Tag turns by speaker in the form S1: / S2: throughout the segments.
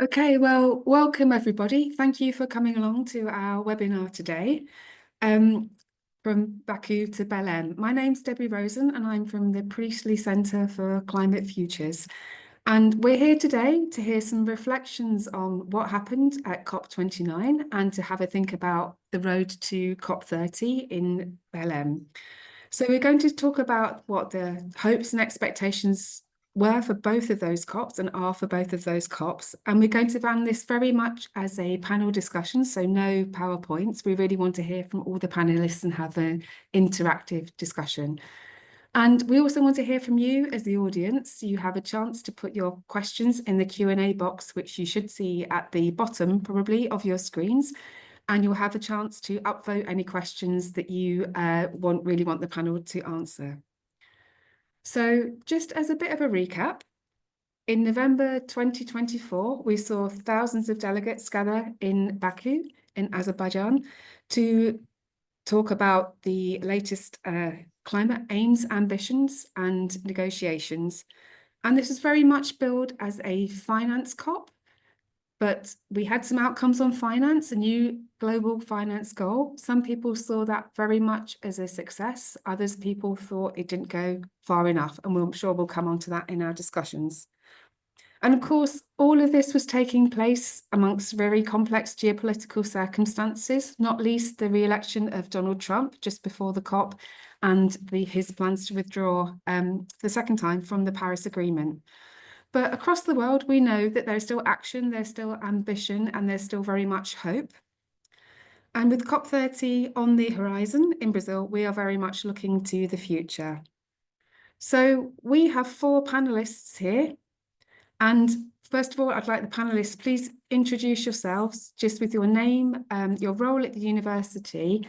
S1: Okay, well, welcome everybody. Thank you for coming along to our webinar today from Baku to Belém. My name's Debbie Rosen and I'm from the Priestley Centre for Climate Futures. And we're here today to hear some reflections on what happened at COP29 and to have a think about the road to COP30 in Belém. So we're going to talk about what the hopes and expectations were for both of those COPs and are for both of those COPs. And we're going to run this very much as a panel discussion, so no PowerPoints. We really want to hear from all the panelists and have an interactive discussion. And we also want to hear from you as the audience. You have a chance to put your questions in the Q&A box, which you should see at the bottom probably of your screens. And you'll have a chance to upvote any questions that you really want the panel to answer. So just as a bit of a recap, in November 2024, we saw thousands of delegates gather in Baku in Azerbaijan to talk about the latest climate aims, ambitions and negotiations. And this was very much billed as a finance COP, but we had some outcomes on finance, a new global finance goal. Some people saw that very much as a success. Others people thought it didn't go far enough. And I'm sure we'll come on to that in our discussions. And of course, all of this was taking place amongst very complex geopolitical circumstances, not least the re-election of Donald Trump just before the COP and his plans to withdraw the second time from the Paris Agreement. But across the world, we know that there's still action, there's still ambition, and there's still very much hope. And with COP30 on the horizon in Brazil, we are very much looking to the future. So we have 4 panelists here. And first of all, I'd like the panelists, please introduce yourselves just with your name, your role at the university,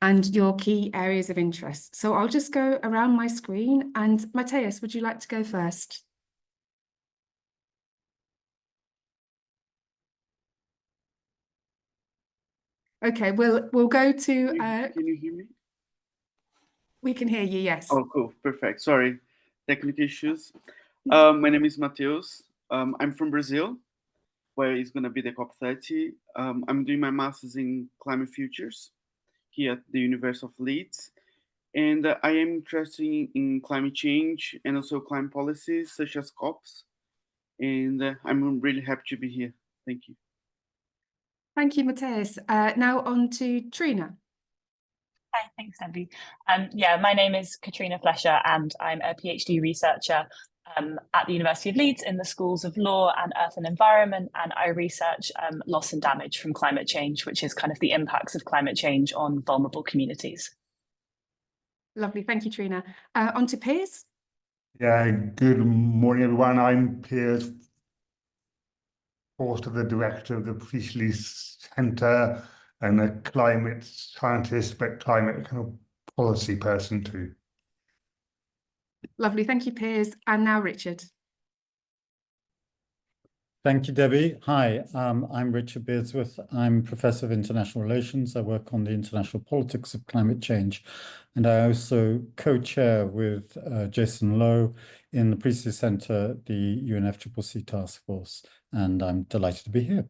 S1: and your key areas of interest. So I'll just go around my screen. And Matthias, would you like to go first? Okay, we'll go to.
S2: Can you hear me?
S1: We can hear you, yes.
S2: Oh, cool, perfect. Sorry, technical issues. My name is Matheus. I'm from Brazil, where it's gonna be the COP30. I'm doing my master's in climate futures here at the University of Leeds, and I am interested in climate change and also climate policies such as COPs. And I'm really happy to be here. Thank you.
S1: Thank you, Matthias. Now on to Trina.
S3: Hi, thanks, Debbie. My name is Katrina Flesher, and I'm a PhD researcher at the University of Leeds in the schools of law and earth and environment, and I research loss and damage from climate change, which is kind of the impacts of climate change on vulnerable communities.
S1: Lovely, thank you, Trina. On to Piers.
S4: Yeah, good morning, everyone. I'm Piers Forster, the director of the Priestley Centre and a climate scientist, but climate kind of policy person too.
S1: Lovely, thank you, Piers. And now Richard.
S5: Thank you, Debbie. Hi, I'm Richard Beardsworth. I'm Professor of International Relations. I work on the international politics of climate change. And I also co-chair with Jason Lowe in the Priestley Centre, the UNFCCC Task Force. And I'm delighted to be here.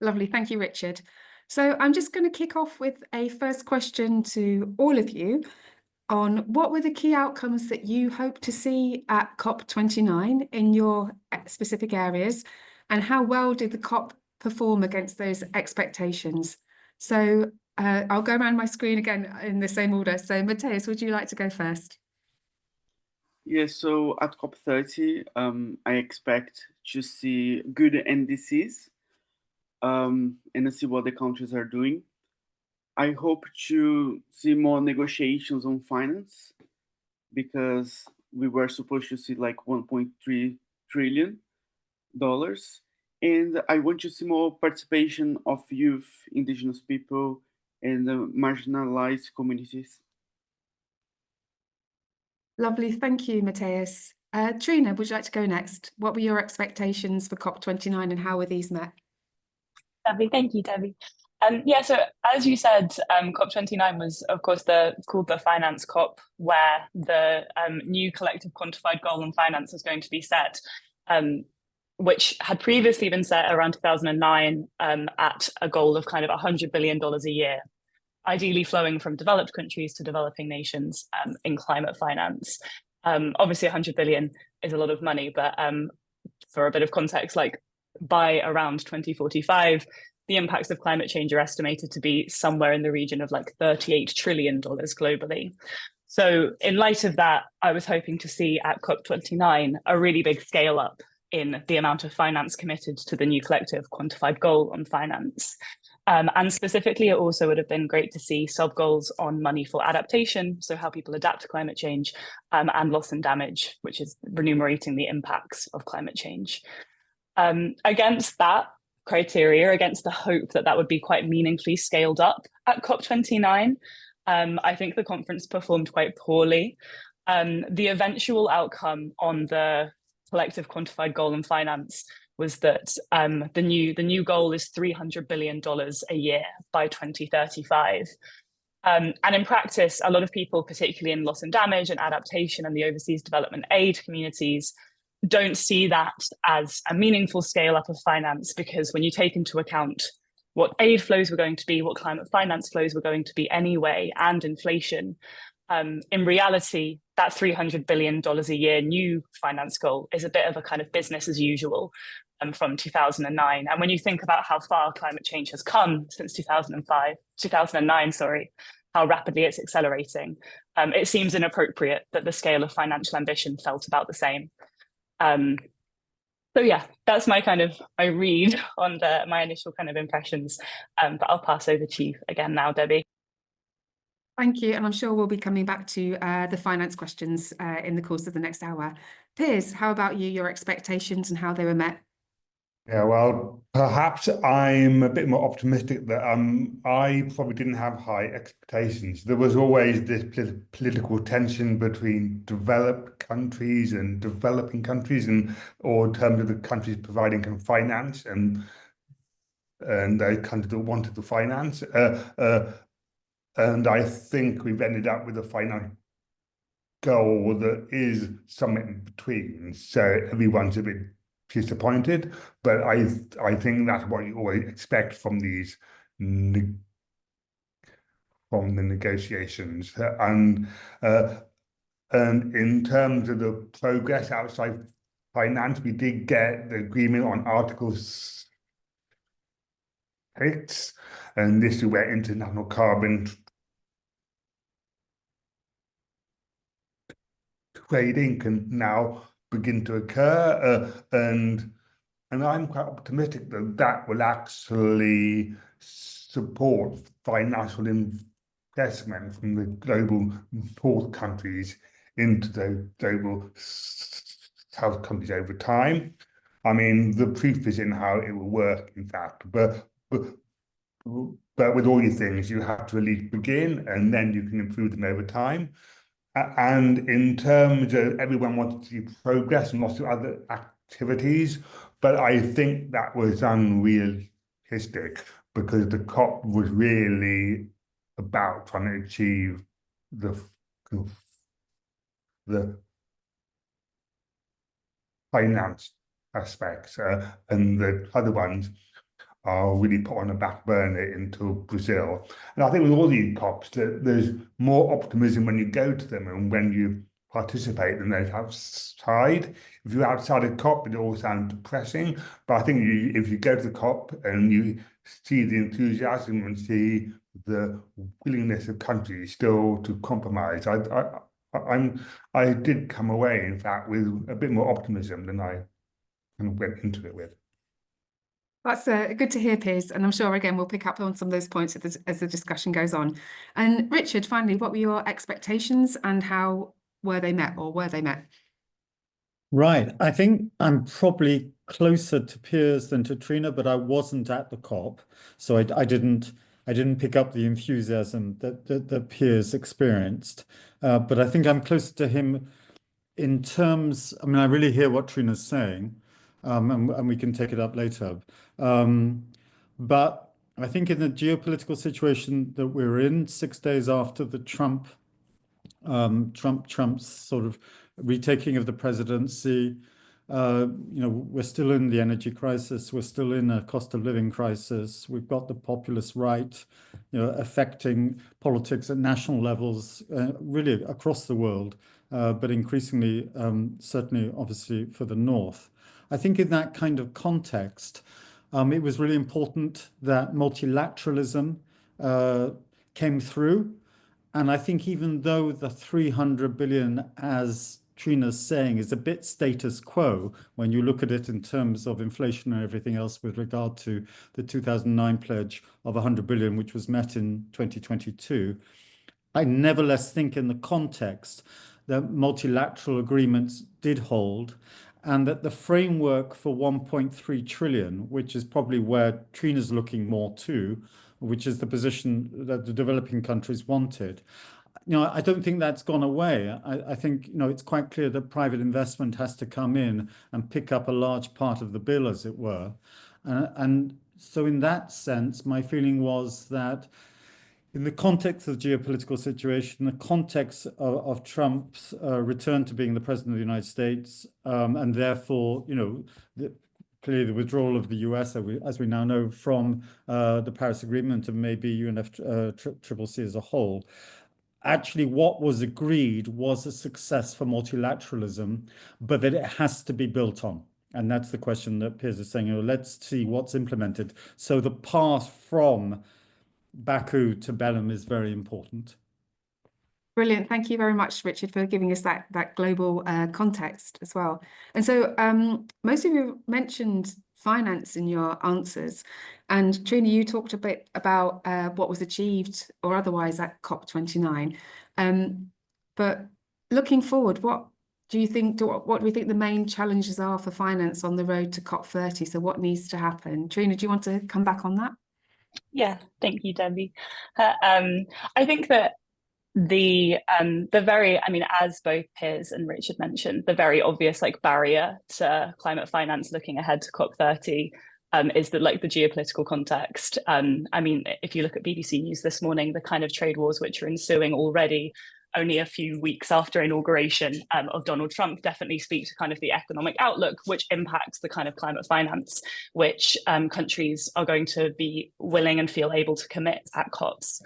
S1: Lovely, thank you, Richard. So I'm just going to kick off with a first question to all of you on what were the key outcomes that you hope to see at COP29 in your specific areas, and how well did the COP perform against those expectations? So I'll go around my screen again in the same order. So Matthias, would you like to go first?
S2: Yes, so at COP30, I expect to see good NDCs and to see what the countries are doing. I hope to see more negotiations on finance, because we were supposed to see like $1.3 trillion. And I want to see more participation of youth, indigenous people, and marginalized communities.
S1: Lovely, thank you, Matthias. Trina, would you like to go next? What were your expectations for COP29 and how were these met?
S3: Debbie, thank you, Debbie. So as you said, COP29 was, of course, called the Finance COP, where the new collective quantified goal on finance is going to be set. which had previously been set around 2009 at a goal of kind of $100 billion a year, ideally flowing from developed countries to developing nations in climate finance. Obviously, 100 billion is a lot of money, but for a bit of context, like by around 2045, the impacts of climate change are estimated to be somewhere in the region of like $38 trillion globally. So in light of that, I was hoping to see at COP29 a really big scale up in the amount of finance committed to the new collective quantified goal on finance. And specifically, it also would have been great to see sub-goals on money for adaptation, so how people adapt to climate change, and loss and damage, which is remunerating the impacts of climate change. Against that criteria, against the hope that that would be quite meaningfully scaled up at COP29, I think the conference performed quite poorly. The eventual outcome on the collective quantified goal in finance was that the new goal is $300 billion a year by 2035. And in practice, a lot of people, particularly in loss and damage and adaptation and the overseas development aid communities, don't see that as a meaningful scale up of finance, because when you take into account what aid flows were going to be, what climate finance flows were going to be anyway, and inflation, in reality, that $300 billion a year new finance goal is a bit of a kind of business as usual from 2009. And when you think about how far climate change has come since 2009, how rapidly it's accelerating, it seems inappropriate that the scale of financial ambition felt about the same. So yeah, that's my read on my initial kind of impressions. But I'll pass over to you again now, Debbie.
S1: Thank you, and I'm sure we'll be coming back to the finance questions in the course of the next hour. Piers, how about you, your expectations and how they were met?
S4: Yeah, well, perhaps I'm a bit more optimistic that I probably didn't have high expectations. There was always this political tension between developed countries and developing countries, or in terms of the countries providing kind of finance and the countries that wanted the finance. And I think we've ended up with a finance goal that is somewhere in between. So everyone's a bit disappointed, but I think that's what you always expect from these from the negotiations. And in terms of the progress outside finance, we did get the agreement on Article 6, and this is where international carbon trading can now begin to occur, and I'm quite optimistic that that will actually support financial investment from the global North countries into the global South countries over time. I mean, the proof is in how it will work, in fact, but with all these things, you have to at least begin, and then you can improve them over time. And in terms of everyone wanted to see progress and lots of other activities, but I think that was unrealistic because the COP was really about trying to achieve the finance aspects, and the other ones are really put on the back burner until Brazil. And I think with all these COPs, there's more optimism when you go to them and when you participate than there's outside. If you're outside a COP, it all sounds depressing. But I think if you go to the COP and you see the enthusiasm and see the willingness of countries still to compromise, I did come away, in fact, with a bit more optimism than I kind of went into it with.
S1: That's good to hear, Piers, and I'm sure, again, we'll pick up on some of those points as the discussion goes on. And Richard, finally, what were your expectations and how were they met, or were they met?
S5: Right. I think I'm probably closer to Piers than to Trina, but I wasn't at the COP, so I didn't pick up the enthusiasm that Piers experienced. But I think I'm closer to him in terms, I mean, I really hear what Trina's saying, and we can take it up later. But I think in the geopolitical situation that we're in, 6 days after the Trump's sort of retaking of the presidency, We're still in the energy crisis. We're still in a cost of living crisis. We've got the populist right, affecting politics at national levels, really across the world, but increasingly, certainly, obviously, for the North. I think in that kind of context, it was really important that multilateralism came through. And I think even though the 300 billion, as Trina's saying, is a bit status quo when you look at it in terms of inflation and everything else with regard to the 2009 pledge of 100 billion, which was met in 2022, I nevertheless think in the context that multilateral agreements did hold, and that the framework for 1.3 trillion, which is probably where Trina's looking more to, which is the position that the developing countries wanted. I don't think that's gone away. I think, it's quite clear that private investment has to come in and pick up a large part of the bill, as it were. And so in that sense, my feeling was that in the context of the geopolitical situation, the context of Trump's return to being the president of the United States, and therefore, clearly the withdrawal of the US, as we now know, from the Paris Agreement and maybe UNFCCC as a whole. Actually, what was agreed was a success for multilateralism, but that it has to be built on. And that's the question that Piers is saying, let's see what's implemented. So the path from Baku to Belém is very important.
S1: Brilliant. Thank you very much, Richard, for giving us that global context as well. And so most of you mentioned finance in your answers. And Trina, you talked a bit about what was achieved or otherwise at COP29. But looking forward, what do we think the main challenges are for finance on the road to COP30? So what needs to happen? Trina, do you want to come back on that?
S3: Yeah, thank you, Debbie. I think that the very, as both Piers and Richard mentioned, the very obvious barrier to climate finance looking ahead to COP30 is the geopolitical context. If you look at BBC News this morning, the kind of trade wars which are ensuing already only a few weeks after inauguration of Donald Trump definitely speak to kind of the economic outlook, which impacts the kind of climate finance which countries are going to be willing and feel able to commit at COPs.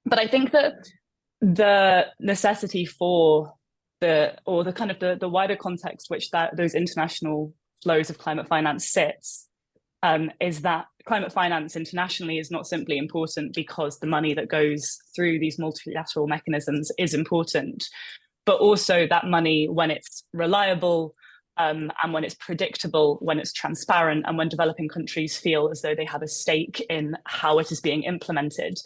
S3: But I think that the necessity for the wider context which those international flows of climate finance sits is that climate finance internationally is not simply important because the money that goes through these multilateral mechanisms is important, but also that money, when it's reliable and when it's predictable, when it's transparent, and when developing countries feel as though they have a stake in how it is being implemented,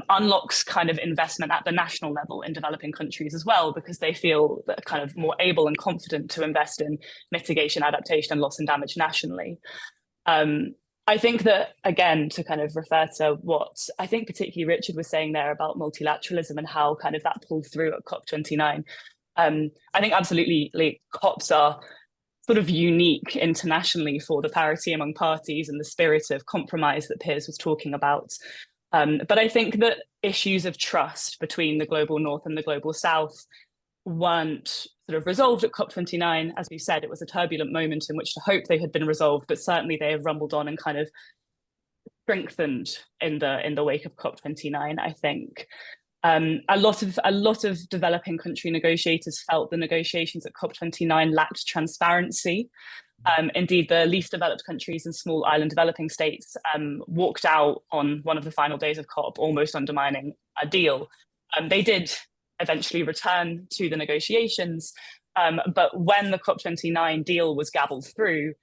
S3: unlocks kind of investment at the national level in developing countries as well, because they feel that kind of more able and confident to invest in mitigation, adaptation, and loss and damage nationally. I think that, again, to kind of refer to what I think particularly Richard was saying there about multilateralism and how kind of that pulled through at COP29, I think absolutely COPs are sort of unique internationally for the parity among parties and the spirit of compromise that Piers was talking about. But I think that issues of trust between the global north and the global south weren't sort of resolved at COP29. As we said, it was a turbulent moment in which to hope they had been resolved, but certainly they have rumbled on and kind of strengthened in the wake of COP29, I think. A lot of developing country negotiators felt the negotiations at COP29 lacked transparency. Indeed, the least developed countries and small island developing states walked out on one of the final days of COP, almost undermining a deal. They did eventually return to the negotiations, but when the COP29 deal was gavelled through,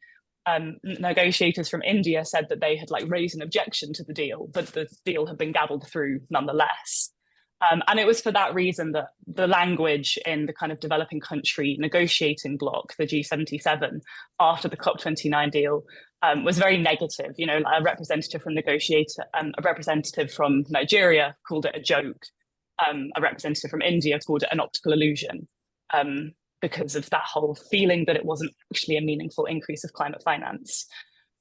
S3: negotiators from India said that they had raised an objection to the deal, but the deal had been gavelled through nonetheless. And it was for that reason that the language in the kind of developing country negotiating bloc, the G77, after the COP29 deal was very negative. A representative from Nigeria called it a joke. A representative from India called it an optical illusion because of that whole feeling that it wasn't actually a meaningful increase of climate finance.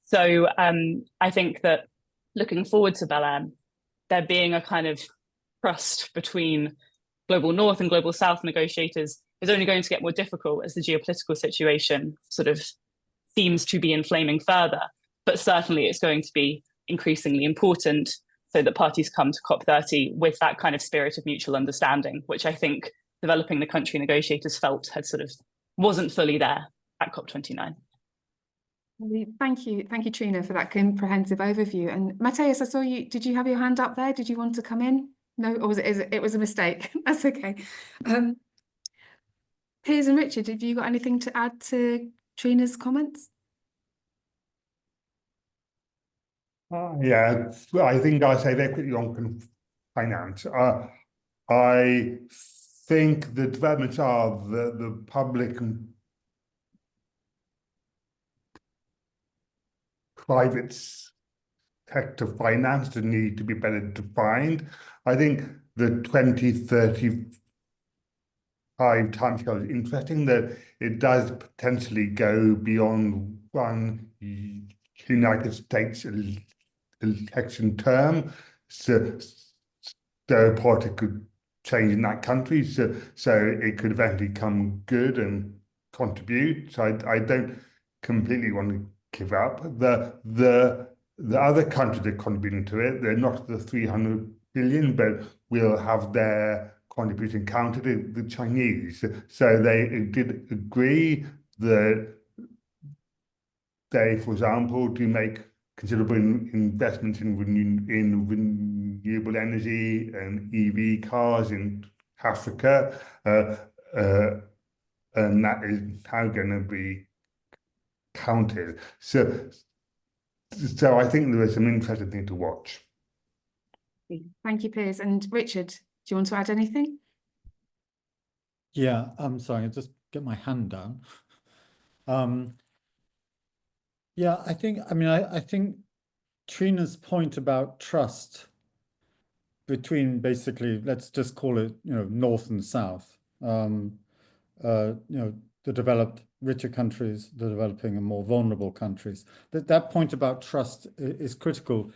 S3: So I think that looking forward to Belém, there being a kind of trust between global north and global south negotiators is only going to get more difficult as the geopolitical situation sort of seems to be inflaming further. But certainly it's going to be increasingly important so that parties come to COP30 with that kind of spirit of mutual understanding, which I think developing the country negotiators felt had sort of wasn't fully there at COP29.
S1: Thank you, Trina, for that comprehensive overview. And Mateus, I saw you. Did you have your hand up there? Did you want to come in? No, or was it was a mistake? That's okay. Piers and Richard, have you got anything to add to Trina's comments?
S4: Yeah, I think I'll say very quickly on finance. I think the developments are the public and private sector finance need to be better defined. I think the 2035 timescale is interesting, that it does potentially go beyond one United States election term, so politics could change in that country, so it could eventually come good and contribute. So I don't completely want to give up. The other countries that are contributing to it, they're not the 300 billion, but will have their contribution counted, the Chinese. So they did agree that they, for example, do make considerable investments in renewable energy and EV cars in Africa, and that is now going to be counted. So I think there is some interesting thing to watch.
S1: Thank you, Piers. And Richard, do you want to add anything?
S5: Yeah, I'm sorry, I'll just get my hand down. Yeah, I think Trina's point about trust between basically, let's just call it, North and South, the developed richer countries, the developing and more vulnerable countries. That point about trust is critical,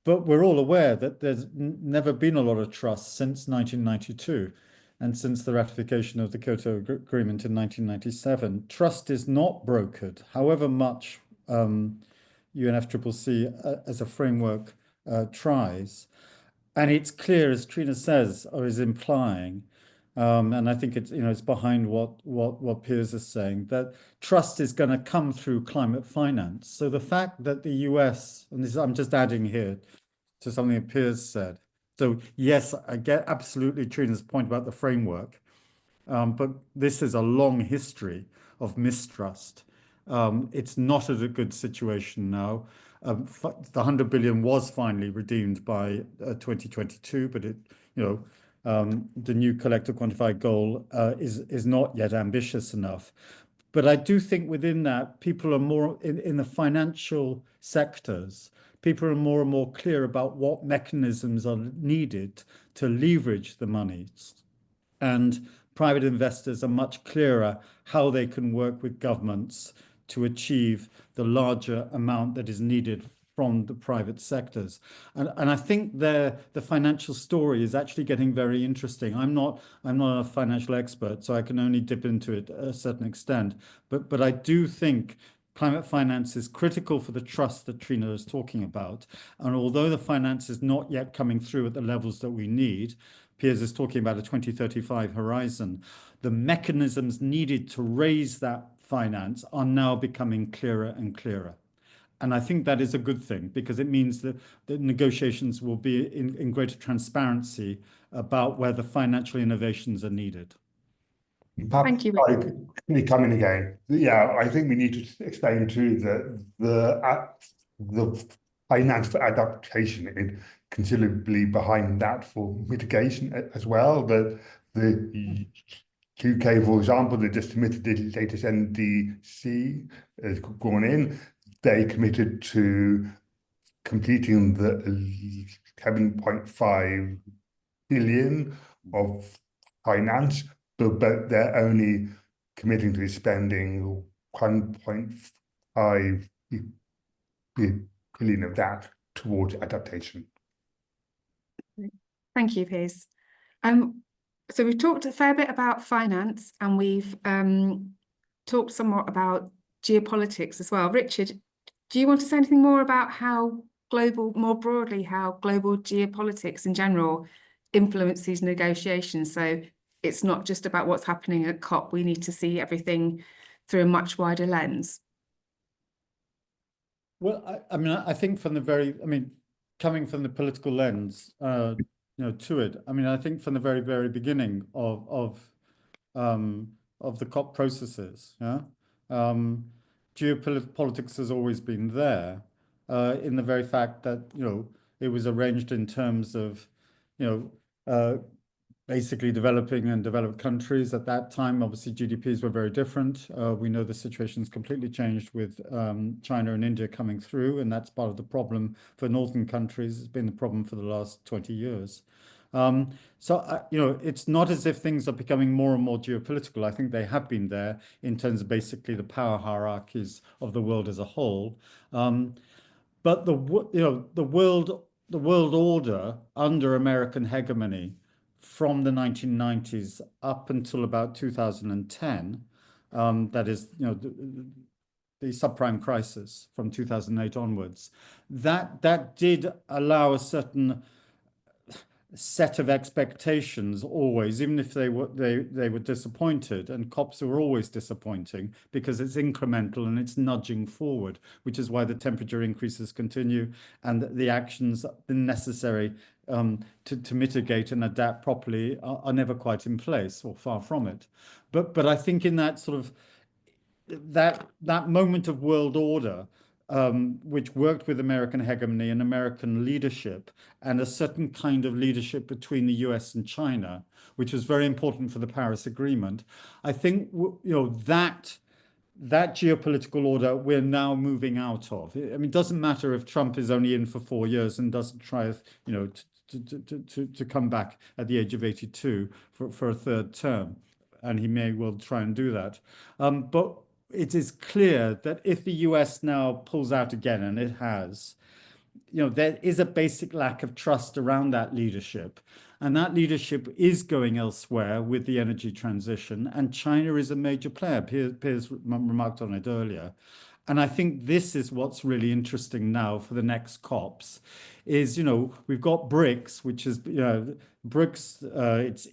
S5: but we're all aware that there's never been a lot of trust since 1992 and since the ratification of the Kyoto Agreement in 1997. Trust is not brokered, however much UNFCCC as a framework tries. And it's clear, as Trina says, or is implying, and I think it's it's behind what Piers is saying, that trust is going to come through climate finance. So the fact that the US, and this I'm just adding here to something that Piers said. So yes, I get absolutely Trina's point about the framework, but this is a long history of mistrust. It's not at a good situation now. The 100 billion was finally redeemed by 2022, but the new collective quantified goal is not yet ambitious enough. But I do think within that, people are more in the financial sectors. People are more and more clear about what mechanisms are needed to leverage the monies, and private investors are much clearer how they can work with governments to achieve the larger amount that is needed from the private sectors. And I think the financial story is actually getting very interesting. I'm not a financial expert, so I can only dip into it a certain extent. But I do think climate finance is critical for the trust that Trina is talking about. And although the finance is not yet coming through at the levels that we need, Piers is talking about a 2035 horizon, the mechanisms needed to raise that finance are now becoming clearer and clearer. And I think that is a good thing, because it means that the negotiations will be in greater transparency about where the financial innovations are needed.
S1: Thank you.
S4: Me coming again. Yeah, I think we need to explain too that the finance for adaptation is considerably behind that for mitigation as well. But the UK, for example, they just submitted the latest NDC has gone in. They committed to completing the 7.5 billion of finance, but they're only committing to spending 1.5 billion of that towards adaptation.
S1: Thank you, Piers. So we've talked a fair bit about finance, and we've talked somewhat about geopolitics as well. Richard, do you want to say anything more about how more broadly, how global geopolitics in general influence these negotiations? So it's not just about what's happening at COP. We need to see everything through a much wider lens.
S5: Well, I mean, I think from the coming from the political lens, to it. I mean, I think from the very, very beginning of the COP processes, geopolitics has always been there, in the very fact that it was arranged in terms of basically developing and developed countries. At that time, obviously GDPs were very different. We know the situation's completely changed with China and India coming through, and that's part of the problem for northern countries. It's been the problem for the last 20 years. It's not as if things are becoming more and more geopolitical. I think they have been there in terms of basically the power hierarchies of the world as a whole. But the world order under American hegemony from the 1990s up until about 2010, that is, the subprime crisis from 2008 onwards, that did allow a certain set of expectations always, even if they were disappointed, and COPs are always disappointing because it's incremental and it's nudging forward, which is why the temperature increases continue and the actions necessary to mitigate and adapt properly are never quite in place, or far from it. But I think in that sort of that moment of world order, which worked with American hegemony and American leadership, and a certain kind of leadership between the US and China, which was very important for the Paris Agreement. I think that geopolitical order we're now moving out of. I mean, it doesn't matter if Trump is only in for 4 years and doesn't try, to come back at the age of 82 for a third term, and he may well try and do that. But it is clear that if the US now pulls out again, and it has, there is a basic lack of trust around that leadership. And that leadership is going elsewhere with the energy transition. And China is a major player. Piers remarked on it earlier. And I think this is what's really interesting now for the next COPs is, we've got BRICS, which is, BRICS, it's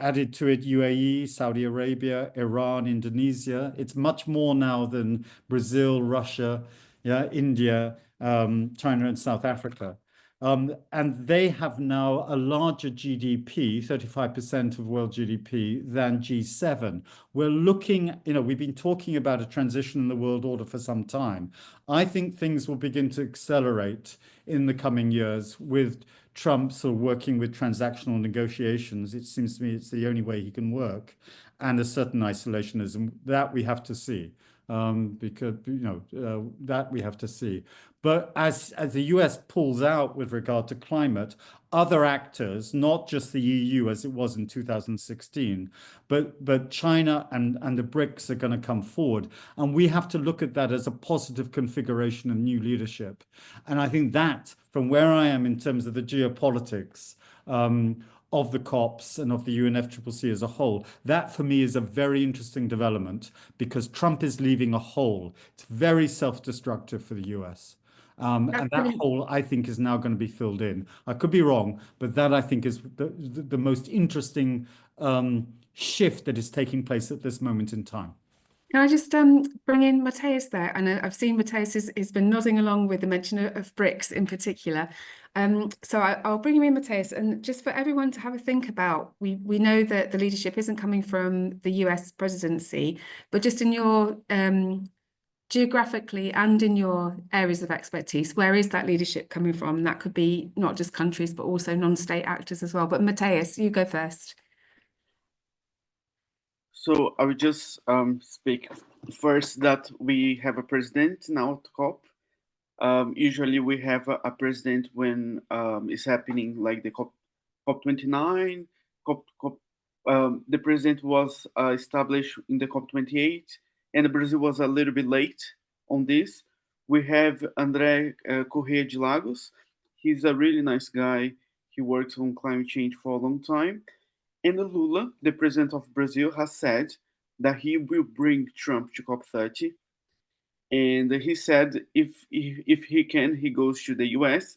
S5: added to it UAE, Saudi Arabia, Iran, Indonesia. It's much more now than Brazil, Russia, India, China, and South Africa. And they have now a larger GDP, 35% of world GDP, than G7. We're looking, we've been talking about a transition in the world order for some time. I think things will begin to accelerate in the coming years with Trump sort of working with transactional negotiations. It seems to me it's the only way he can work, and a certain isolationism that we have to see, because that we have to see. But as the US pulls out with regard to climate, other actors, not just the EU as it was in 2016, but China and the BRICS are going to come forward. And we have to look at that as a positive configuration of new leadership. And I think that, from where I am in terms of the geopolitics of the COPs and of the UNFCCC as a whole, that for me is a very interesting development, because Trump is leaving a hole. It's very self-destructive for the US. And that hole, I think, is now going to be filled in. I could be wrong, but that, I think, is the most interesting shift that is taking place at this moment in time.
S1: Can I just bring in Matthias there? And I've seen Matthias has been nodding along with the mention of BRICS in particular. So I'll bring you in, Matthias, and just for everyone to have a think about, we know that the leadership isn't coming from the US presidency, but just in your geographically and in your areas of expertise, where is that leadership coming from? And that could be not just countries, but also non-state actors as well. But Matthias, you go first.
S2: So I would just speak first that we have a president now at COP. Usually we have a president when it's happening like the COP29. The president was established in the COP28, and Brazil was a little bit late on this. We have André Corrêa de Lagos. He's a really nice guy. He works on climate change for a long time. And Lula, the president of Brazil, has said that he will bring Trump to COP30. And he said if he can, he goes to the US,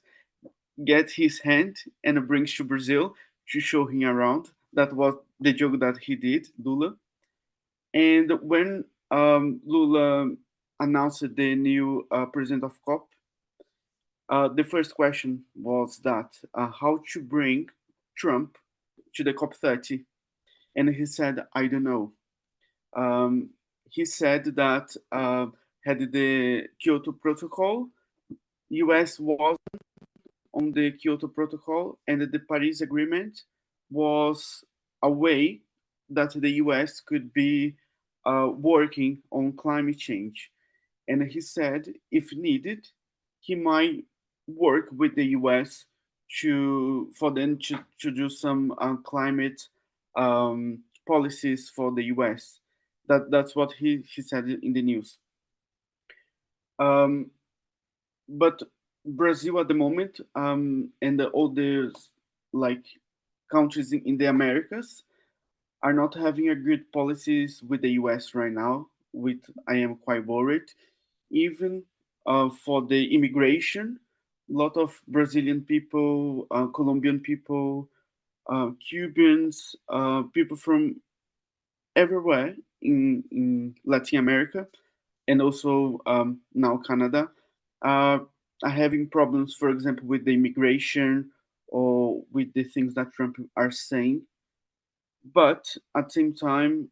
S2: get his hand, and brings to Brazil to show him around. That was the joke that he did, Lula. And when Lula announced the new president of COP, the first question was that how to bring Trump to the COP30. And he said, I don't know. He said that had the Kyoto Protocol, US was on the Kyoto Protocol, and the Paris Agreement was a way that the US could be working on climate change. And he said, if needed, he might work with the US for them to do some climate policies for the US. That's what he said in the news. But Brazil at the moment, and all the countries in the Americas are not having a good policies with the US right now. I am quite worried. Even for the immigration, a lot of Brazilian people, Colombian people, Cubans, people from everywhere in Latin America, and also now Canada, are having problems, for example, with the immigration or with the things that Trump are saying. But at the same time,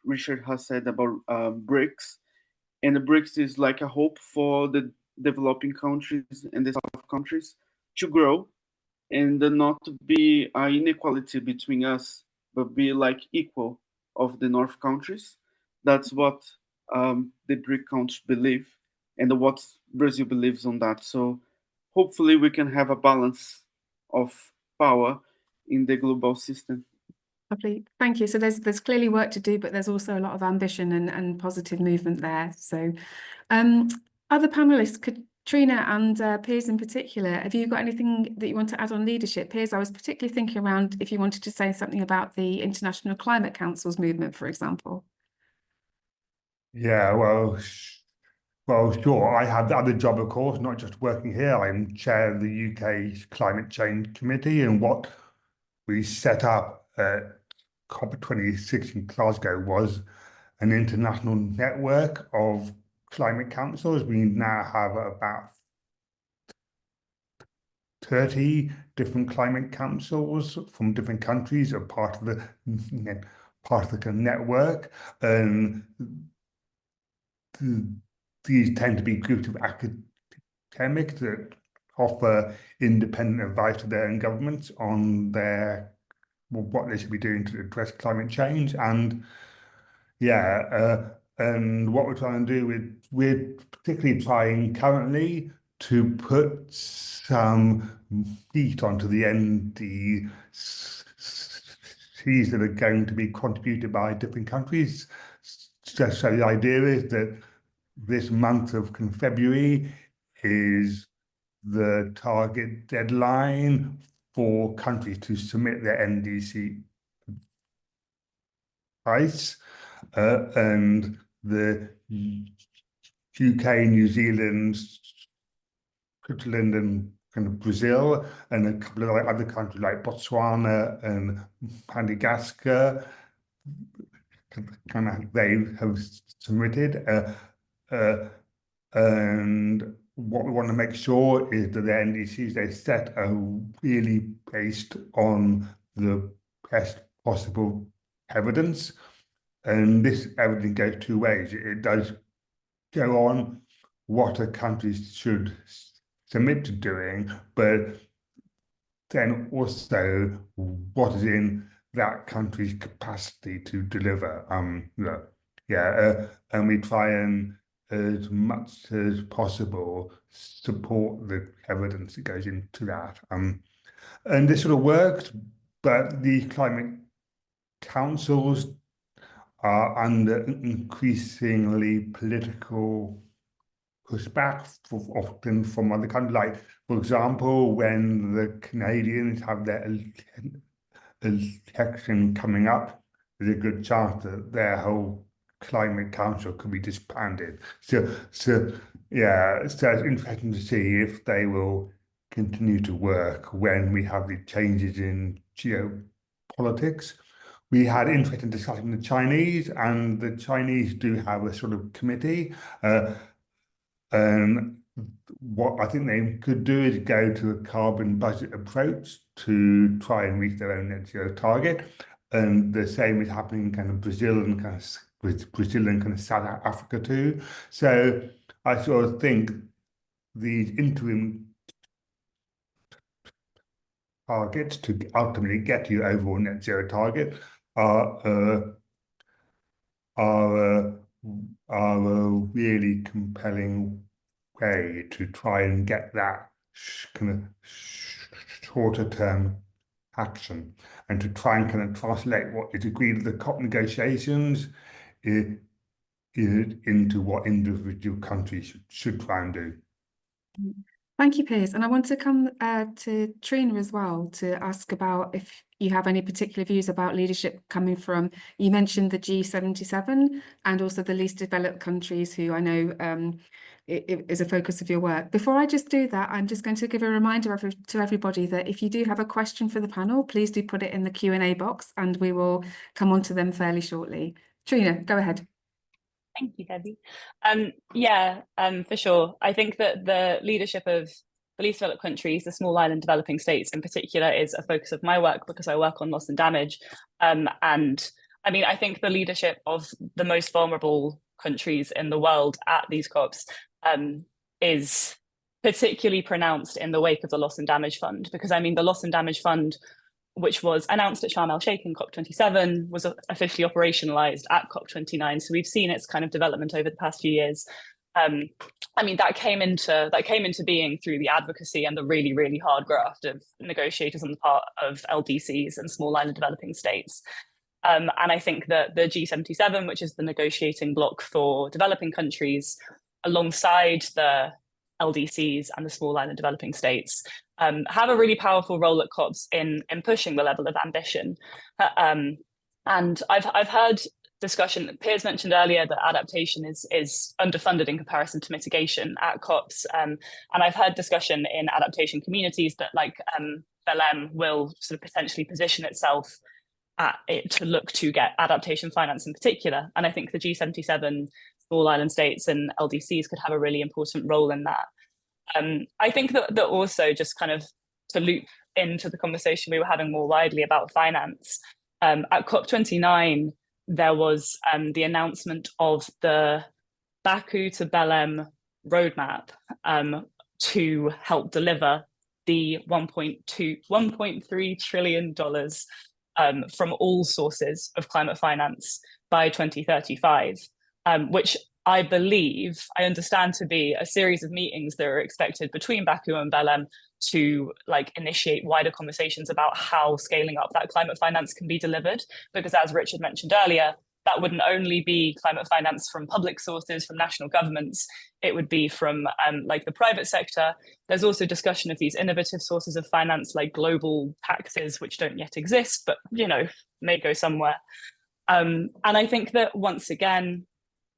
S2: Richard has said about BRICS, and the BRICS is like a hope for the developing countries and the South countries to grow and not be an inequality between us, but be like equal of the North countries. That's what the BRIC countries believe, and what Brazil believes on that. So hopefully we can have a balance of power in the global system.
S1: Lovely, thank you. So there's clearly work to do, but there's also a lot of ambition and positive movement there. So other panelists, Katrina and Piers in particular, have you got anything that you want to add on leadership? Piers, I was particularly thinking around if you wanted to say something about the International Climate Council's movement, for example.
S4: Yeah, well, sure. I have the other job, of course, not just working here. I'm chair of the UK Climate Change Committee, and what we set up at COP26 in Glasgow was an international network of climate councils. We now have about 30 different climate councils from different countries are part of the network, and these tend to be groups of academics that offer independent advice to their own governments on what they should be doing to address climate change. And and what we're trying to do we're particularly trying currently to put some heat onto the NDCs that are going to be contributed by different countries. So the idea is that this month of February is the target deadline for countries to submit their NDC price, and the UK, New Zealand, Switzerland, and kind of Brazil, and a couple of other countries like Botswana and Madagascar, kind of they have submitted. And what we want to make sure is that the NDCs they set are really based on the best possible evidence. And this evidence goes two ways. It does go on what a country should submit to doing, but then also what is in that country's capacity to deliver. And we try and, as much as possible, support the evidence that goes into that. And this sort of works, but the climate councils are under increasingly political pushback, often from other countries. Like, for example, when the Canadians have their election coming up, there's a good chance that their whole climate council could be disbanded. So yeah, so it's interesting to see if they will continue to work when we have the changes in geopolitics. We had interesting discussion with the Chinese, and the Chinese do have a sort of committee. What I think they could do is go to a carbon budget approach to try and reach their own net zero target. And the same is happening in kind of Brazil and kind of South Africa too. So I sort of think these interim targets to ultimately get to your overall net zero target are a really compelling way to try and get that kind of shorter term action, and to try and kind of translate what is agreed at the COP negotiations into what individual countries should try and do.
S1: Thank you, Piers. And I want to come to Trina as well to ask about if you have any particular views about leadership coming from, you mentioned the G77 and also the least developed countries, who I know it is a focus of your work. Before I just do that, I'm just going to give a reminder to everybody that if you do have a question for the panel, please do put it in the Q&A box and we will come on to them fairly shortly. Trina, go ahead.
S3: Thank you, Debbie. For sure. I think that the leadership of the least developed countries, the small island developing states in particular, is a focus of my work because I work on loss and damage. And I mean, I think the leadership of the most vulnerable countries in the world at these COPs is particularly pronounced in the wake of the Loss and Damage Fund, because I mean, the Loss and Damage Fund, which was announced at Sharm el-Sheikh in COP27, was officially operationalized at COP29. So we've seen its kind of development over the past few years. I mean, that came into being through the advocacy and the really, really hard graft of negotiators on the part of LDCs and small island developing states. And I think that the G77, which is the negotiating bloc for developing countries, alongside the LDCs and the small island developing states, have a really powerful role at COPs in pushing the level of ambition. And I've heard discussion, Piers mentioned earlier that adaptation is underfunded in comparison to mitigation at COPs. And I've heard discussion in adaptation communities that, like, Belém will sort of potentially position itself to look to get adaptation finance in particular. And I think the G77 small island states and LDCs could have a really important role in that. I think that also, just kind of to loop into the conversation we were having more widely about finance, at COP29, there was the announcement of the Baku to Belém roadmap to help deliver the $1.3 trillion from all sources of climate finance by 2035, which I understand to be a series of meetings that are expected between Baku and Belém to, like, initiate wider conversations about how scaling up that climate finance can be delivered. Because as Richard mentioned earlier, that wouldn't only be climate finance from public sources, from national governments, it would be from like the private sector. There's also discussion of these innovative sources of finance, like global taxes, which don't yet exist, but, you know, may go somewhere. And I think that, once again,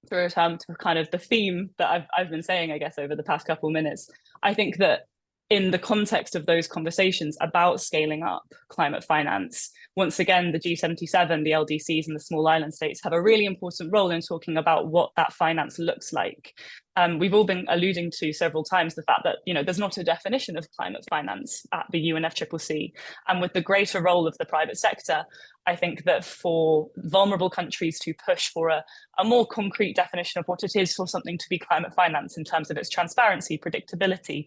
S3: to return to kind of the theme that I've been saying, I guess, over the past couple of minutes, I think that in the context of those conversations about scaling up climate finance, once again, the G77, the LDCs and the small island states have a really important role in talking about what that finance looks like. We've all been alluding to several times the fact that, you know, there's not a definition of climate finance at the UNFCCC. And with the greater role of the private sector, I think that for vulnerable countries to push for a more concrete definition of what it is for something to be climate finance in terms of its transparency, predictability,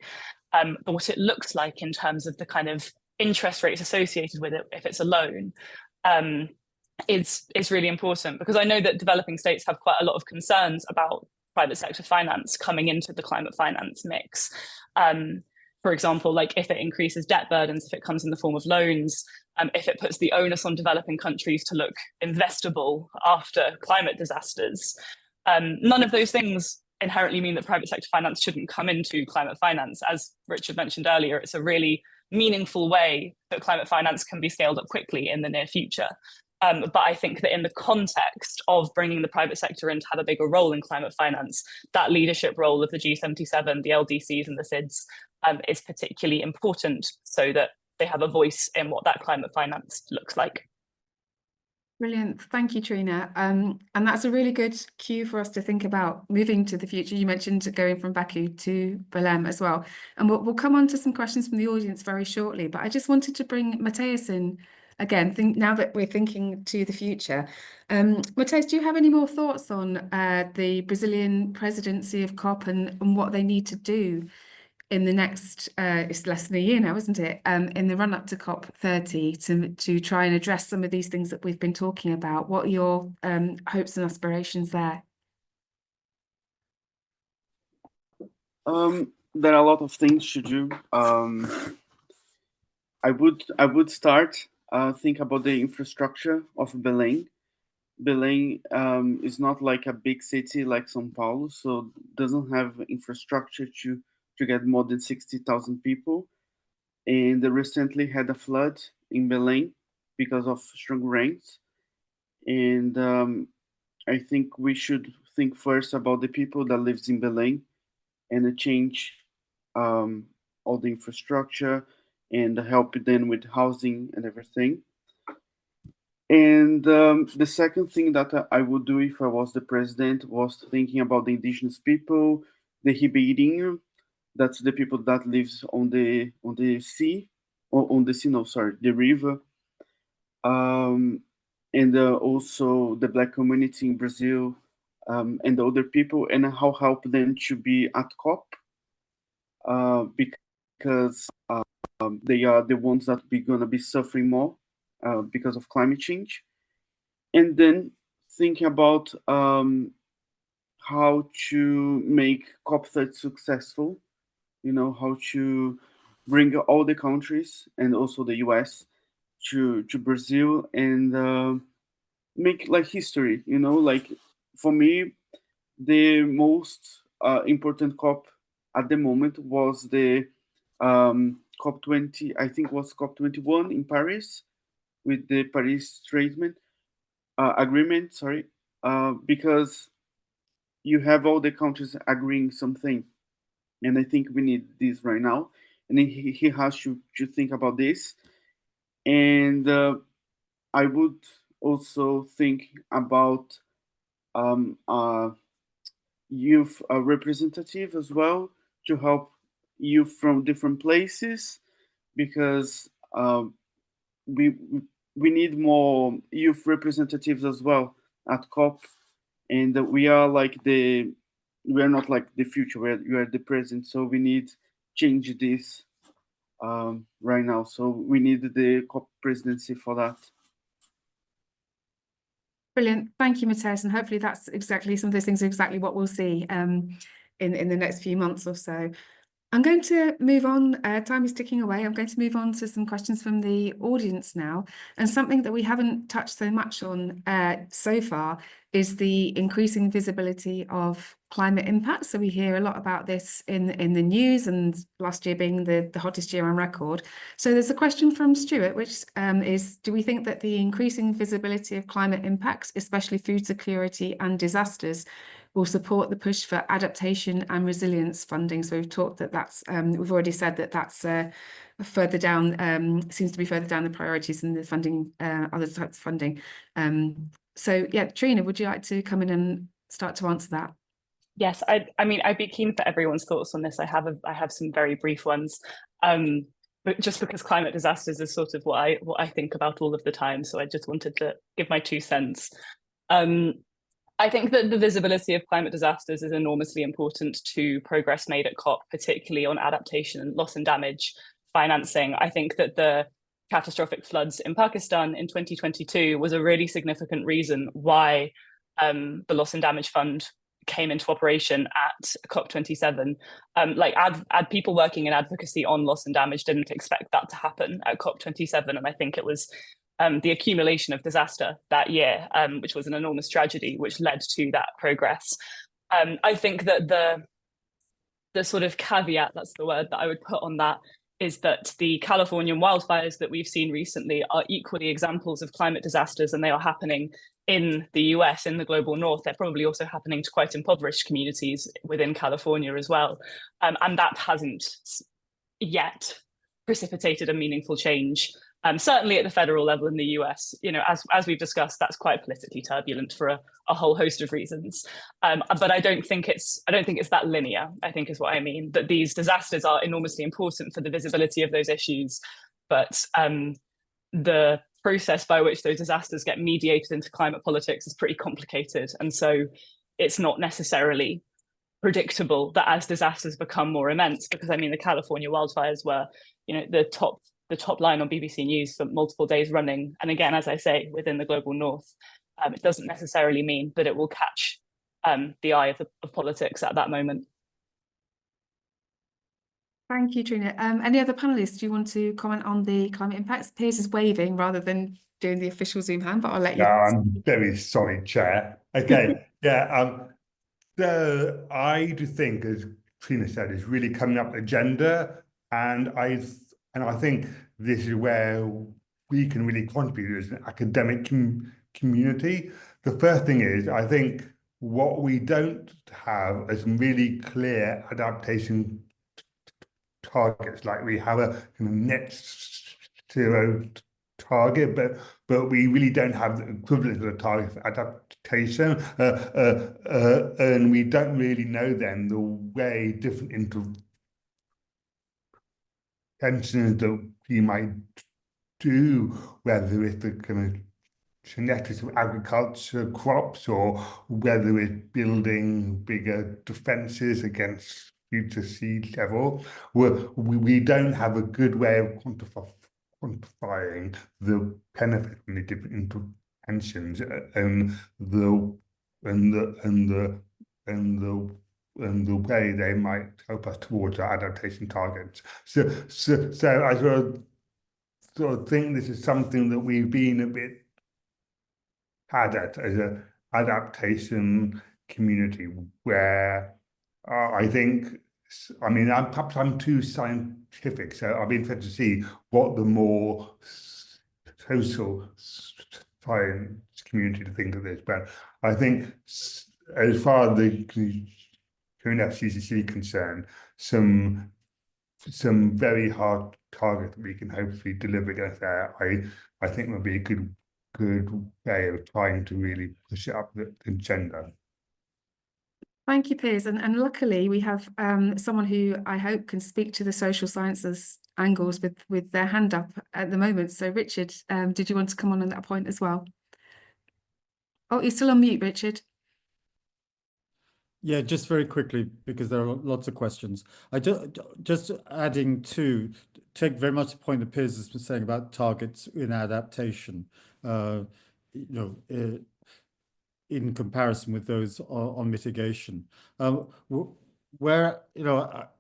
S3: but what it looks like in terms of the kind of interest rates associated with it if it's a loan, is really important. Because I know that developing states have quite a lot of concerns about private sector finance coming into the climate finance mix. For example, like if it increases debt burdens, if it comes in the form of loans, if it puts the onus on developing countries to look investable after climate disasters. None of those things inherently mean that private sector finance shouldn't come into climate finance. As Richard mentioned earlier, it's a really meaningful way that climate finance can be scaled up quickly in the near future. But I think that in the context of bringing the private sector in to have a bigger role in climate finance, that leadership role of the G77, the LDCs and the SIDS is particularly important so that they have a voice in what that climate finance looks like.
S1: Brilliant. Thank you, Trina. And that's a really good cue for us to think about moving to the future. You mentioned going from Baku to Belém as well. And we'll come on to some questions from the audience very shortly. But I just wanted to bring Mateus in again, now that we're thinking to the future. Mateus, do you have any more thoughts on the Brazilian presidency of COP and what they need to do in the next, it's less than a year now, isn't it? In the run up to COP30 to try and address some of these things that we've been talking about. What are your hopes and aspirations there?
S2: There are a lot of things to do. I would start think about the infrastructure of Belém. Belém is not like a big city like São Paulo, so doesn't have infrastructure to get more than 60,000 people. And they recently had a flood in Belém because of strong rains. And I think we should think first about the people that lives in Belém and change all the infrastructure and help them with housing and everything. And the second thing that I would do if I was the president was thinking about the indigenous people, the Ribeirinho. That's the people that lives on the sea, or on the sea, no, sorry, the river. And also the Black community in Brazil and the other people, and how help them to be at COP because they are the ones that are going to be suffering more because of climate change. And then thinking about how to make COP30 successful, you know, how to bring all the countries and also the US to Brazil and make like history, you know, like for me, the most important COP at the moment was the COP20, I think was COP21 in Paris with the Paris agreement, sorry, because you have all the countries agreeing something. And I think we need this right now. And he has to think about this. And I would also think about youth representative as well to help youth from different places, because we need more youth representatives as well at COP. And we are not like the future, we are the present, so we need change this right now. So we need the COP presidency for that.
S1: Brilliant. Thank you, Mateus. And hopefully that's exactly, some of those things are exactly what we'll see in the next few months or so. I'm going to move on, time is ticking away. I'm going to move on to some questions from the audience now. And something that we haven't touched so much on so far is the increasing visibility of climate impact. So we hear a lot about this in the news, and last year being the hottest year on record. So there's a question from Stuart, which is, do we think that the increasing visibility of climate impacts, especially food security and disasters, will support the push for adaptation and resilience funding? So we've talked that that's, we've already said that that's further down, seems to be further down the priorities in the funding, other types of funding. So yeah, Trina, would you like to come in and start to answer that?
S3: Yes, I mean, I'd be keen for everyone's thoughts on this. I have some very brief ones, but just because climate disasters is sort of what I think about all of the time. So I just wanted to give my 2 cents. I think that the visibility of climate disasters is enormously important to progress made at COP, particularly on adaptation and loss and damage financing. I think that the catastrophic floods in Pakistan in 2022 was a really significant reason why the Loss and Damage Fund came into operation at COP27. Like people working in advocacy on loss and damage didn't expect that to happen at COP27. And I think it was the accumulation of disaster that year, which was an enormous tragedy, which led to that progress. I think that the sort of caveat, that's the word that I would put on that, is that the Californian wildfires that we've seen recently are equally examples of climate disasters, and they are happening in the US, in the global north. They're probably also happening to quite impoverished communities within California as well. And that hasn't yet precipitated a meaningful change. Certainly at the federal level in the US, as we've discussed, that's quite politically turbulent for a whole host of reasons. But I don't think it's that linear, I think is what I mean, that these disasters are enormously important for the visibility of those issues, but the process by which those disasters get mediated into climate politics is pretty complicated. And so it's not necessarily predictable that as disasters become more immense, because I mean, the California wildfires were, the top line on BBC News for multiple days running. And again, as I say, within the global north, it doesn't necessarily mean that it will catch the eye of politics at that moment.
S1: Thank you, Trina. Any other panelists, do you want to comment on the climate impacts? Piers is waving rather than doing the official Zoom hand, but I'll let you.
S4: Yeah, I'm very sorry, Chair. Okay, yeah. So I do think, as Trina said, is really coming up the agenda, and I think this is where we can really contribute as an academic community. The first thing is, I think what we don't have is really clear adaptation targets. Like we have a net zero target, but we really don't have the equivalent of a target for adaptation, and we don't really know then the way different interventions that we might do, whether it's the kind of genetics of agriculture crops, or whether it's building bigger defences against future sea level. We don't have a good way of quantifying the benefit from the different interventions and the way they might help us towards our adaptation targets. So I sort of think this is something that we've been a bit had at as an adaptation community, where I think, I mean, perhaps I'm too scientific, so I'll be interested to see what the more social science community to think of this. But I think, as far as the UNFCCC concerned, some very hard target that we can hopefully deliver against there, I think would be a good way of trying to really push it up the agenda.
S1: Thank you, Piers. And luckily we have someone who I hope can speak to the social sciences angles with their hand up at the moment. So Richard, did you want to come on that point as well? Oh, you're still on mute, Richard.
S5: Yeah, just very quickly, because there are lots of questions. I just adding to take very much the point that Piers has been saying about targets in adaptation, in comparison with those on mitigation. Where,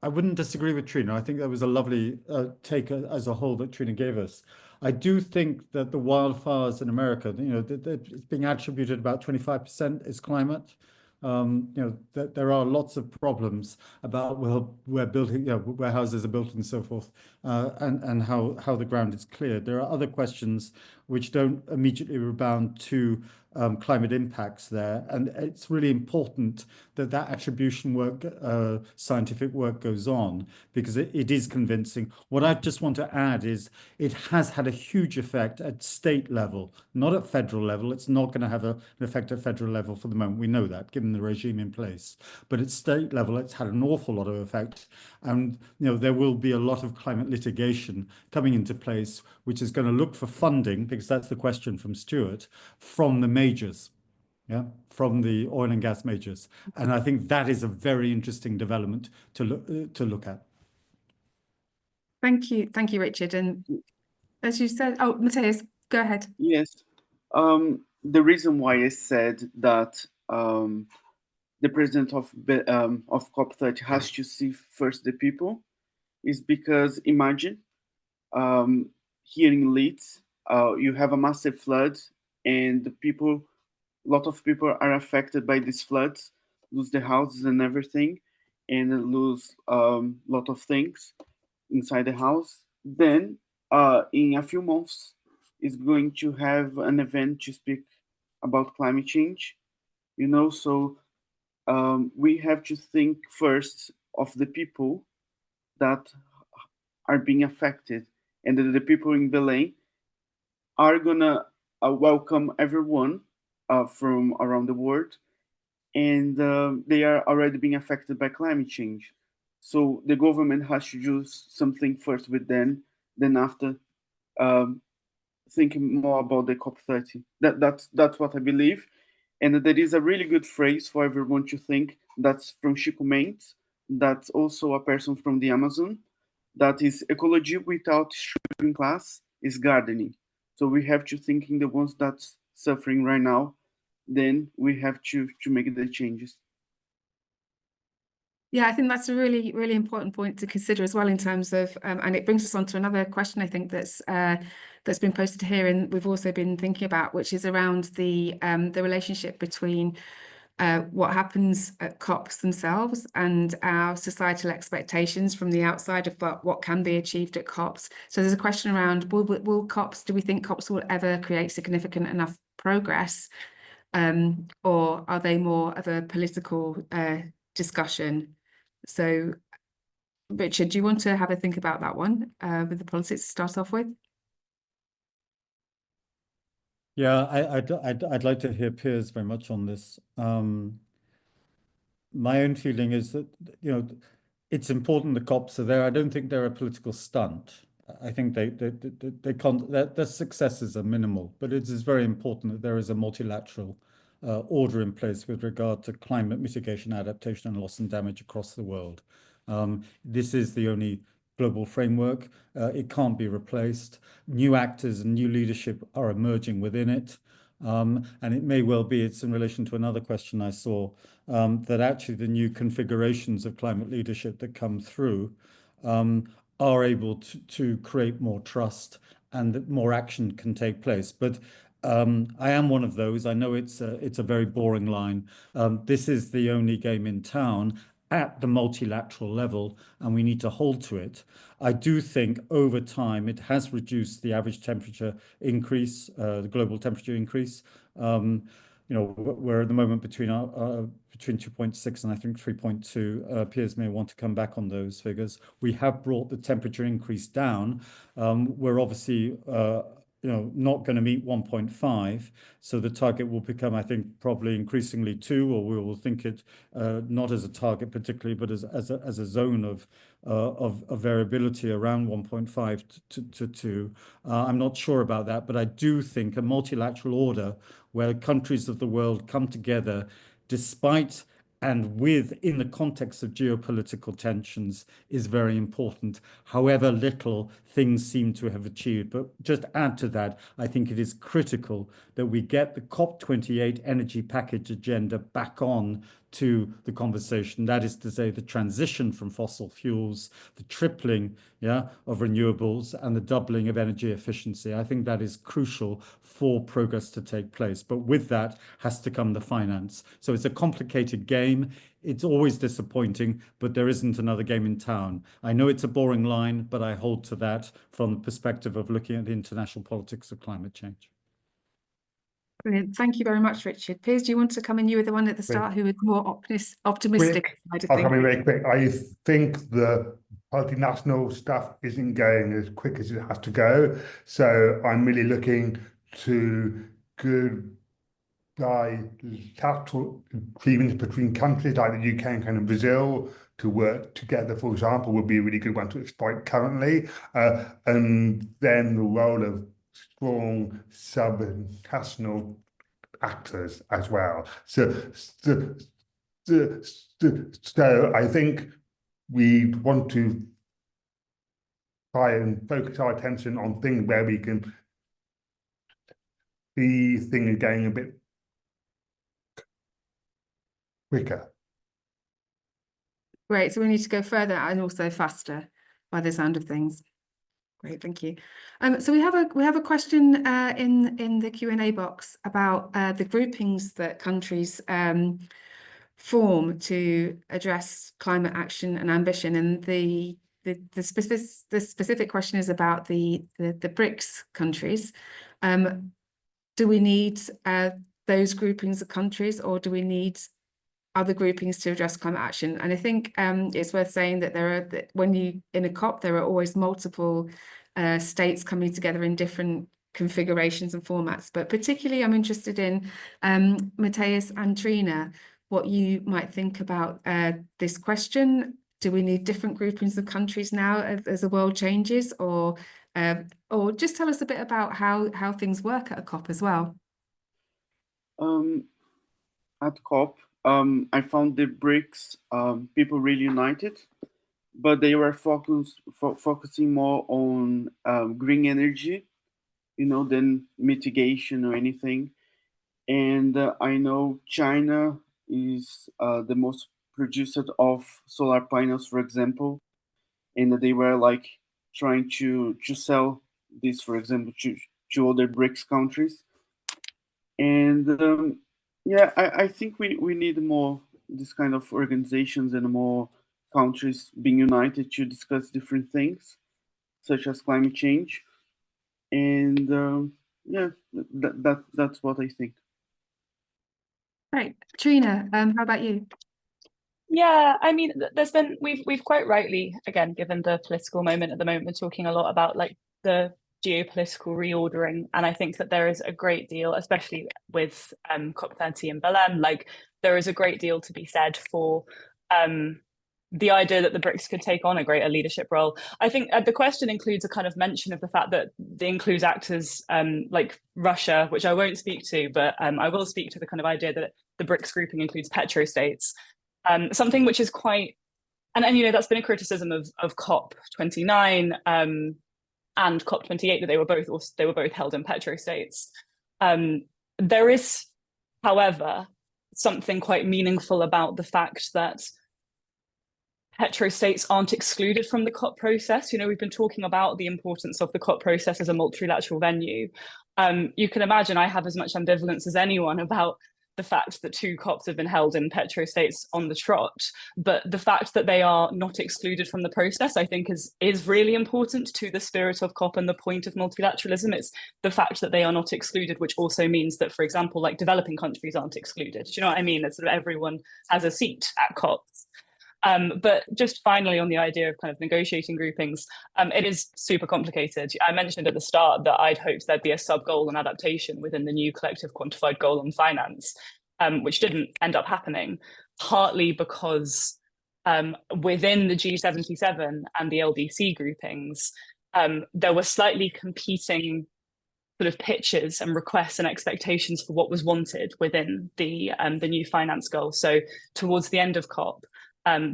S5: I wouldn't disagree with Trina. I think that was a lovely take as a whole that Trina gave us. I do think that the wildfires in America, it's being attributed about 25% is climate. That there are lots of problems about where building, where houses are built and so forth, and how the ground is cleared. There are other questions which don't immediately rebound to climate impacts there, and it's really important that attribution work, scientific work, goes on, because it is convincing. What I just want to add is it has had a huge effect at state level, not at federal level. It's not going to have an effect at federal level for the moment. We know that, given the regime in place. But at state level, it's had an awful lot of effect. And there will be a lot of climate litigation coming into place, which is going to look for funding, because that's the question from Stuart, from the majors. Yeah, from the oil and gas majors. And I think that is a very interesting development to look at.
S1: Thank you, Richard. And as you said, oh, Matthias, go ahead.
S2: Yes, the reason why I said that the president of COP30 has to see first the people is because imagine here in Leeds, you have a massive flood, and a lot of people are affected by these floods, lose their houses and everything, and lose a lot of things. inside the house. Then in a few months, is going to have an event to speak about climate change. You know, so we have to think first of the people that are being affected, and the people in Belém are gonna welcome everyone from around the world, and they are already being affected by climate change. So the government has to do something first with them, then after thinking more about the COP30. That's what I believe. And there is a really good phrase for everyone to think, that's from Chico Mendes, that's also a person from the Amazon, that is ecology without struggling class is gardening. So we have to think in the ones that's suffering right now, then we have to make the changes.
S1: Yeah, I think that's a really, really important point to consider as well in terms of, and it brings us on to another question I think that's been posted here, and we've also been thinking about, which is around the relationship between what happens at COPs themselves and our societal expectations from the outside of what can be achieved at COPs. So there's a question around, will COPs, do we think COPs will ever create significant enough progress, or are they more of a political discussion? So, Richard, do you want to have a think about that one with the politics to start off with?
S5: Yeah, I'd like to hear Piers very much on this. My own feeling is that, you know, it's important the COPs are there. I don't think they're a political stunt. I think they can't, their successes are minimal, but it is very important that there is a multilateral order in place with regard to climate mitigation, adaptation, and loss and damage across the world. This is the only global framework. It can't be replaced. New actors and new leadership are emerging within it. And it may well be, it's in relation to another question I saw, that actually the new configurations of climate leadership that come through are able to create more trust and that more action can take place. But I am one of those. I know it's a very boring line. This is the only game in town at the multilateral level, and we need to hold to it. I do think over time it has reduced the average temperature increase, the global temperature increase. You know, we're at the moment between 2.6 and I think 3.2. Piers may want to come back on those figures. We have brought the temperature increase down. We're obviously you know, not going to meet 1.5, so the target will become, I think, probably increasingly 2, or we will think it not as a target particularly, but as a zone of variability around 1.5 to 2. I'm not sure about that, but I do think a multilateral order where countries of the world come together despite and in the context of geopolitical tensions is very important, however little things seem to have achieved. But just add to that, I think it is critical that we get the COP28 energy package agenda back on to the conversation. That is to say, the transition from fossil fuels, the tripling of renewables, and the doubling of energy efficiency. I think that is crucial for progress to take place. But with that has to come the finance. So it's a complicated game. It's always disappointing, but there isn't another game in town. I know it's a boring line, but I hold to that from the perspective of looking at the international politics of climate change.
S1: Brilliant. Thank you very much, Richard. Piers, do you want to come in? You were the one at the start who was more optimistic side of
S4: I'll come in
S1: things.
S4: very quick. I think the multinational stuff isn't going as quick as it has to go. So I'm really looking to good bilateral agreements between countries like the UK and kind of Brazil to work together, for example, would be a really good one to exploit currently. And then the role of strong subnational actors as well. So I think we want to try and focus our attention on things where we can see things going a bit quicker.
S1: Great. So we need to go further and also faster by the sound of things. Great, thank you. So we have a question in the Q&A box about the groupings that countries form to address climate action and ambition, and the the specific question is about the BRICS countries. Do we need those groupings of countries, or do we need other groupings to address climate action? And I think it's worth saying that in a COP, there are always multiple states coming together in different configurations and formats. But particularly, I'm interested in Matthias and Trina, what you might think about this question. Do we need different groupings of countries now as the world changes, or just tell us a bit about how things work at a COP as well?
S2: At COP, I found the BRICS people really united, but they were focusing more on green energy, than mitigation or anything. And I know China is the most producer of solar panels, for example, and they were like trying to sell this, for example, to other BRICS countries. And yeah, I think we need more this kind of organizations and more countries being united to discuss different things, such as climate change. And yeah, that's what I think.
S1: Right, Trina, how about you?
S3: Yeah, I mean, we've quite rightly, again, given the political moment at the moment, we're talking a lot about like the geopolitical reordering, and I think that there is a great deal, especially with COP30 in Belém, like there is a great deal to be said for the idea that the BRICS could take on a greater leadership role. I think the question includes a kind of mention of the fact that it includes actors like Russia, which I won't speak to, but I will speak to the kind of idea that the BRICS grouping includes petrostates, something which is quite, and that's been a criticism of COP29 and COP28, that they were both held in petrostates. There is, however, something quite meaningful about the fact that petrostates aren't excluded from the COP process. We've been talking about the importance of the COP process as a multilateral venue. You can imagine I have as much ambivalence as anyone about the fact that 2 COPs have been held in petrostates on the trot, but the fact that they are not excluded from the process, I think, is really important to the spirit of COP and the point of multilateralism. It's the fact that they are not excluded, which also means that, for example, like developing countries aren't excluded. Do you know what I mean? That sort of everyone has a seat at COPs. But just finally on the idea of kind of negotiating groupings, it is super complicated. I mentioned at the start that I'd hoped there'd be a sub-goal on adaptation within the new collective quantified goal on finance, which didn't end up happening, partly because within the G77 and the LDC groupings, there were slightly competing sort of pitches and requests and expectations for what was wanted within the new finance goal. So towards the end of COP,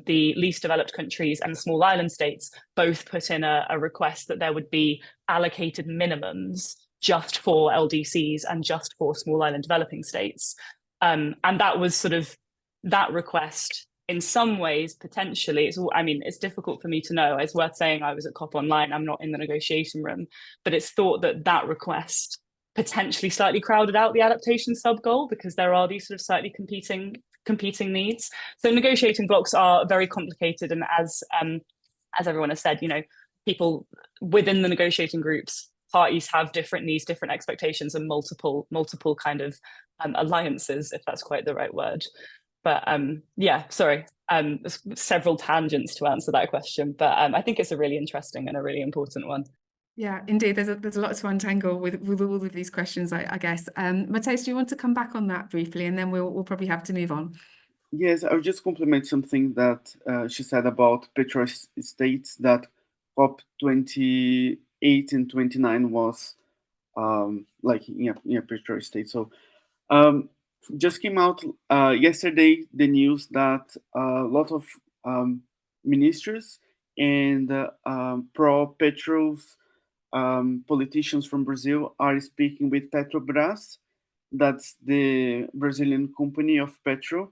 S3: the least developed countries and the small island states both put in a request that there would be allocated minimums just for LDCs and just for small island developing states. And that was sort of that request in some ways, potentially, it's difficult for me to know. It's worth saying I was at COP Online, I'm not in the negotiation room, but it's thought that request potentially slightly crowded out the adaptation sub-goal because there are these sort of slightly competing needs. So negotiating blocks are very complicated, and as everyone has said, people within the negotiating groups, parties have different needs, different expectations, and multiple kind of alliances, if that's quite the right word. But yeah, sorry, there's several tangents to answer that question, but I think it's a really interesting and a really important one.
S1: Yeah, indeed. There's a lot to untangle with all of these questions, I guess. Matthias, do you want to come back on that briefly, and then we'll probably have to move on?
S2: Yes, I would just compliment something that she said about petrostates, that COP28 and 29 was petrostates. So just came out yesterday the news that a lot of ministers and pro-Petros politicians from Brazil are speaking with Petrobras, that's the Brazilian company of petrol,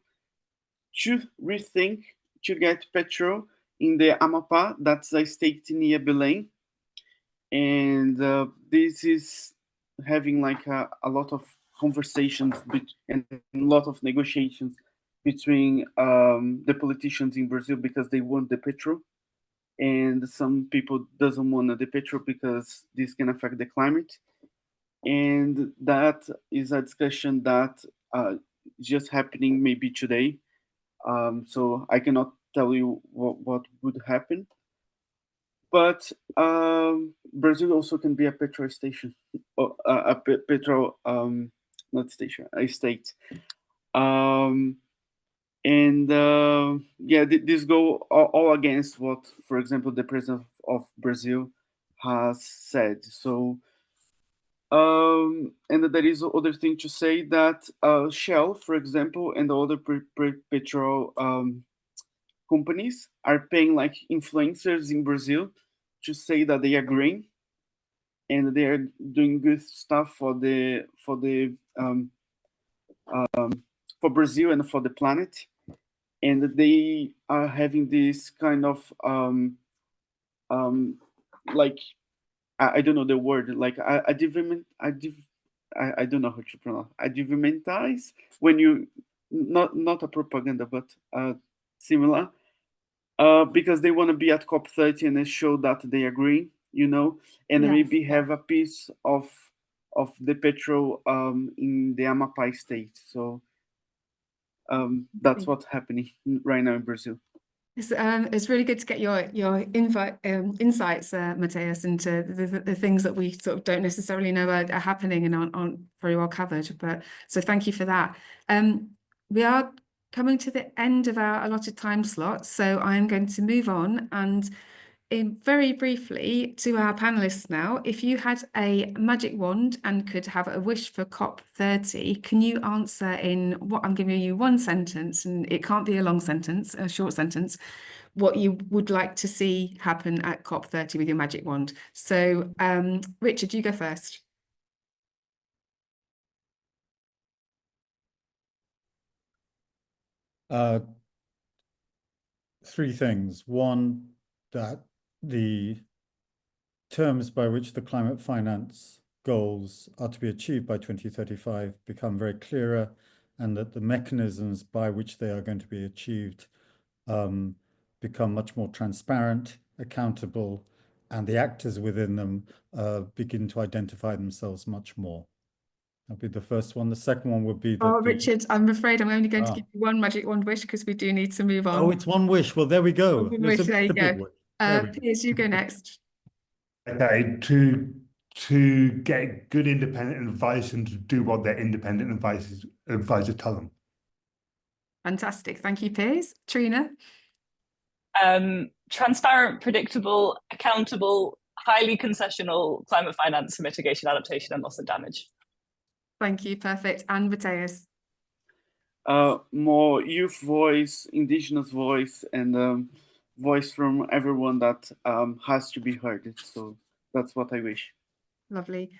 S2: to rethink to get petrol in the Amapá, that's a state near Belém. And this is having like a lot of conversations and a lot of negotiations between the politicians in Brazil because they want the petrol. and some people doesn't want the petrol because this can affect the climate. And that is a discussion that just happening maybe today. So I cannot tell you what would happen. But Brazil also can be a petrol station, or a petrol, not station, a state. Yeah, this go all against what, for example, the president of Brazil has said. So, and there is other thing to say that Shell, for example, and the other petrol companies are paying like influencers in Brazil to say that they are green and they are doing good stuff for Brazil and for the planet. And they are having this kind of like I don't know the word, like I don't know how to pronounce advertise, when you not a propaganda but similar, because they want to be at COP30 and show that they are green, you know, and maybe have a piece of the petrol in the Amapá state. So that's what's happening right now in Brazil.
S1: It's really good to get your insights, Mateus, into the things that we sort of don't necessarily know are happening and aren't very well covered. But so thank you for that. We are coming to the end of our allotted time slot, so I'm going to move on and very briefly to our panelists now. If you had a magic wand and could have a wish for COP30, can you answer in what I'm giving you one sentence, and it can't be a long sentence, a short sentence, what you would like to see happen at COP30 with your magic wand? So Richard, you go first.
S5: Three things. One, that the terms by which the climate finance goals are to be achieved by 2035 become very clearer, and that the mechanisms by which they are going to be achieved become much more transparent, accountable, and the actors within them begin to identify themselves much more. That'll be the first one. The second one would be that
S1: Richard, I'm afraid I'm only going to give you one magic wand wish because we do need to move on.
S5: Oh, it's one wish. Well, there we go.
S1: Wish, there you go. Piers, you go next.
S4: Okay, to get good independent advice and to do what their independent advisors tell them.
S1: Fantastic. Thank you, Piers. Trina?
S3: Transparent, predictable, accountable, highly concessional climate finance for mitigation, adaptation, and loss and damage.
S1: Thank you. Perfect. And Mateus?
S2: More youth voice, indigenous voice, and voice from everyone that has to be heard. So that's what I wish.
S1: Lovely.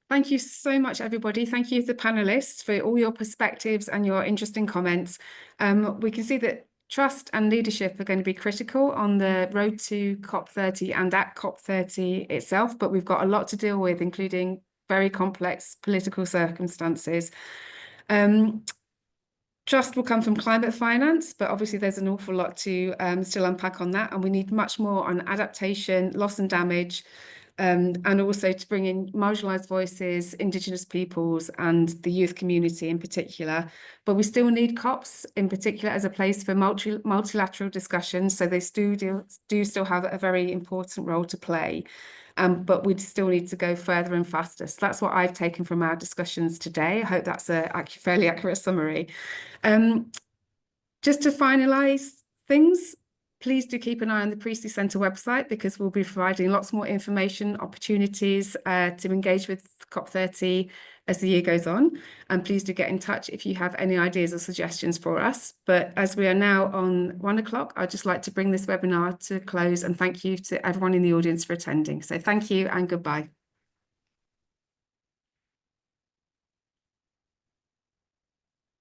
S1: Thank you so much, everybody. Thank you to the panelists for all your perspectives and your interesting comments. We can see that trust and leadership are going to be critical on the road to COP30 and at COP30 itself, but we've got a lot to deal with, including very complex political circumstances. Trust will come from climate finance, but obviously there's an awful lot to still unpack on that, and we need much more on adaptation, loss and damage, and also to bring in marginalised voices, Indigenous peoples, and the youth community in particular. But we still need COPs in particular as a place for multilateral discussions, so they do still have a very important role to play. But we still need to go further and faster. So that's what I've taken from our discussions today. I hope that's a fairly accurate summary. Just to finalise things, please do keep an eye on the Priestley Centre website, because we'll be providing lots more information, opportunities to engage with COP30 as the year goes on. And please do get in touch if you have any ideas or suggestions for us. But as we are now on 1 o'clock, I'd just like to bring this webinar to a close and thank you to everyone in the audience for attending. So thank you and goodbye.